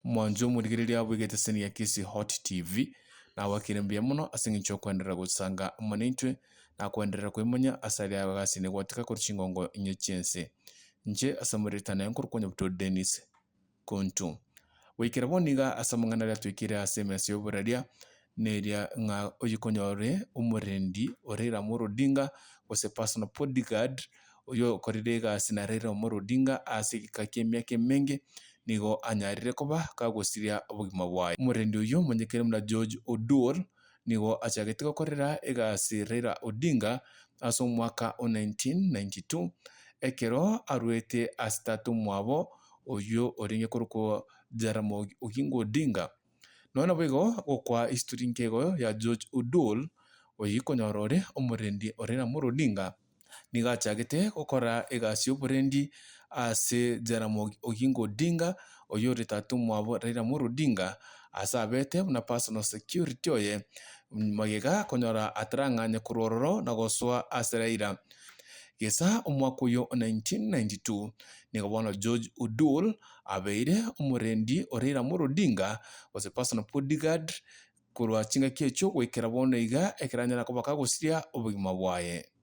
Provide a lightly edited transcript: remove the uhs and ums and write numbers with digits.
mwanjo murigiriria bwigete seni ya Kisi Hot TV na wakirembia muno asingicho kwenderera gusanga manitwe na kwenderera kwimanya asali ya gasi ni gwatika kurchingongo inye chense nje asamuritana yankur buto Dennis Kontu wikira boniga asamangana ya twikira SMS yoburadia neria nga oyikonyore umurendi orera Amolo Odinga wase personal bodyguard oyo korirega sinarera Amolo Odinga asikika kemyake menge nigo anyarire koba kagosiria obugima bwaye umurendi uyu mwenyekere muna George Odor nigo achagete gukorera egasi Raila Odinga aso mwaka 1992 ekero arwete astatu mwabo oyo oringe kuruko Jaramogi Oginga Odinga nona bwego okwa history nkego ya George Odor oyikonyorore umurendi orera Amolo Odinga niga achagete gukora egasi y'oburendi ase Jaramogi Oginga Odinga oyo retatu mwabo Raila Amolo Odinga asabete na personal security oye magega konyora ataranganya kurororo na goswa ase Raila gesa omwaka uyo 1992 nigabona George Odor abeire umurendi orera Amolo Odinga was a personal bodyguard kurwa chinga kiecho gwikira bona iga ekiranyara kuba kagosiria obugima bwaye.